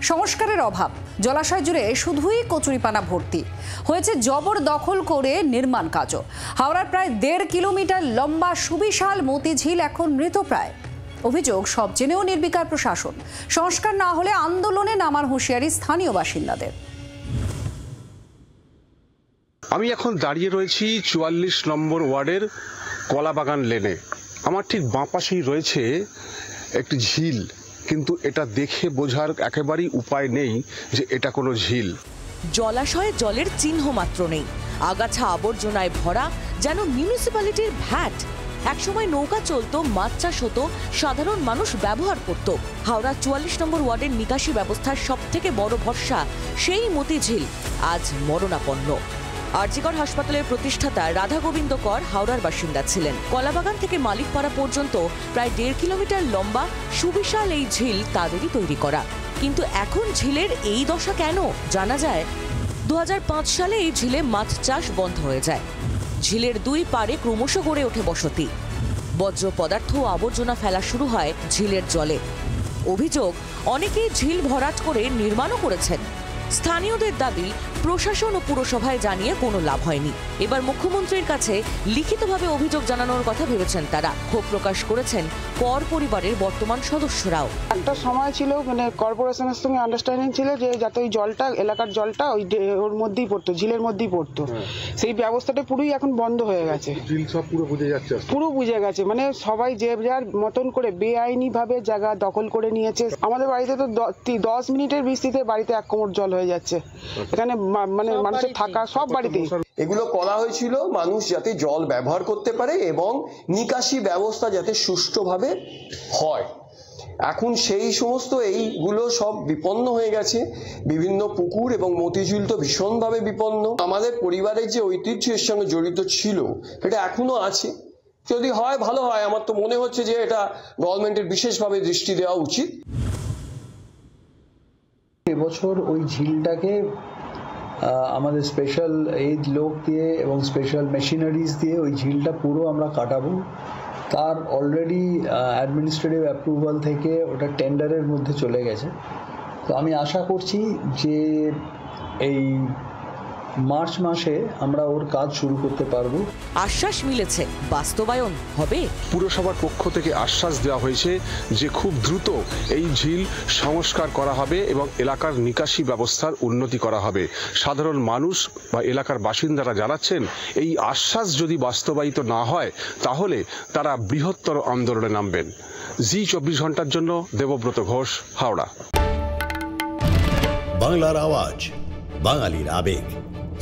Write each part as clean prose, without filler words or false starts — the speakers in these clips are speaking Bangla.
সংস্কারের অভাব, জলাশয় জুড়ে শুধুই কচুরিপানা ভর্তি হয়েছে জবরদখল করে নির্মাণ কাজও। হাওড়ার প্রায় 1.5 কিলোমিটার লম্বা সুবিশাল মতিঝিল এখন মৃতপ্রায়। অভিযোগ সব জেনেও নির্বিকার প্রশাসন। সংস্কার না হলে আন্দোলনে নামার হুঁশিয়ারি স্থানীয় বাসিন্দাদের। আমি এখন দাঁড়িয়ে রয়েছি 44 নম্বর ওয়ার্ডের কলাবাগান লেনে। আমার ঠিক বাঁ পাশেই রয়েছে একটি ঝিল, কিন্তু এটা দেখে বোঝার একেবারেই উপায় নেই যে এটা কোনো ঝিল। জলাশয়ে জলের চিহ্ন মাত্র নেই, আগাছা আবর্জনায় ভরা, যেন মিউনিসিপ্যালিটির ভ্যাট। একসময় নৌকা চলতো, মাছ চাষ হতো, সাধারণ মানুষ ব্যবহার করত। হাওড়া 44 নম্বর ওয়ার্ডের নিকাশি ব্যবস্থার সবথেকে বড় ভরসা সেই মতিঝিল আজ মরণাপন্ন। আরজিকর হাসপাতালের প্রতিষ্ঠাতা রাধা গোবিন্দ কর হাওড়ার বাসিন্দা ছিলেন। কলাবাগান থেকে মালিকপাড়া পর্যন্ত প্রায় 1.5 কিলোমিটার লম্বা সুবিশাল এই ঝিল তাদেরই তৈরি করা। কিন্তু এখন ঝিলের এই দশা কেন? জানা যায় 2005 সালে এই ঝিলে মাছ চাষ বন্ধ হয়ে যায়। ঝিলের দুই পাড়ে ক্রমশ গড়ে ওঠে বসতি। বজ্র পদার্থ ও আবর্জনা ফেলা শুরু হয় ঝিলের জলে। অভিযোগ, অনেকেই ঝিল ভরাট করে নির্মাণও করেছেন। স্থানীয়দের দাবি, প্রশাসন ও পুরসভায় জানিয়ে কোনো লাভ হয়নি। এবার মুখ্যমন্ত্রীর কাছে লিখিতভাবে অভিযোগ জানানোর কথা ভেবেছেন তারা। ক্ষোভ প্রকাশ করেছেন কর পরিবারের বর্তমান সদস্যরাও। একটা সময় ছিল, মানে কর্পোরেশনের সঙ্গে আন্ডারস্ট্যান্ডিং ছিল যে যাতে ওই জলটা, এলাকার জলটা ওই ওর মধ্যেই পড়তো, ঝিলের মধ্যেই পড়তো। সেই ব্যবস্থাটা পুরোই এখন বন্ধ হয়ে গেছে। ঝিল সব পুরো বুঝে যাচ্ছে, পুরো বুঝে গেছে। মানে সবাই যে যার মতন করে বেআইনি ভাবে জায়গা দখল করে নিয়েছে। আমাদের বাড়িতে তো 10 মিনিটের বৃষ্টিতে বাড়িতে 1 কোমর জল হয়ে যাচ্ছে। এখানে মানে মানুষের থাকা সব বাড়িতেই। এগুলো করা হয়েছিল মানুষ যাতে জল ব্যবহার করতে পারে এবং নিকাশি ব্যবস্থা যাতে সুষ্ঠুভাবে হয়। এখন সেই সমস্ত এইগুলো সব বিপন্ন হয়ে গেছে। বিভিন্ন পুকুর এবং মতিঝিল তো ভীষণভাবে বিপন্ন। আমাদের পরিবারের যে ঐতিহ্যের সঙ্গে জড়িত ছিল এটা এখনো আছে। যদি হয় ভালো হয়। আমার তো মনে হচ্ছে যে এটা গভর্নমেন্টের বিশেষভাবে দৃষ্টি দেওয়া উচিত। এবছর ওই ঝিলটাকে আমাদের স্পেশাল এইড লোক দিয়ে এবং স্পেশাল মেশিনারিজ দিয়ে ওই ঝিলটা পুরো আমরা কাটাবো। তার অলরেডি অ্যাডমিনিস্ট্রেটিভ অ্যাপ্রুভাল থেকে ওটা টেন্ডারের মধ্যে চলে গেছে। তো আমি আশা করছি যে এই মার্চ মাসে আমরা ওর কাজ শুরু করতে পারবো। আশ্বাস মিলেছে, বাস্তবায়ন হবে। পুরসভার পক্ষ থেকে আশ্বাস দেওয়া হয়েছে যে খুব দ্রুত এই ঝিল সংস্কার করা হবে এবং এলাকার নিকাশি ব্যবস্থার উন্নতি করা হবে। সাধারণ মানুষ বা এলাকার বাসিন্দারা জানাচ্ছেন, এই আশ্বাস যদি বাস্তবায়িত না হয় তাহলে তারা বৃহত্তর আন্দোলনে নামবেন। জি 24 ঘন্টার জন্য দেবব্রত ঘোষ, হাওড়া। বাংলার আওয়াজ, বাঙালির আবেগ,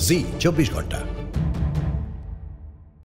জি 24 ঘন্টা।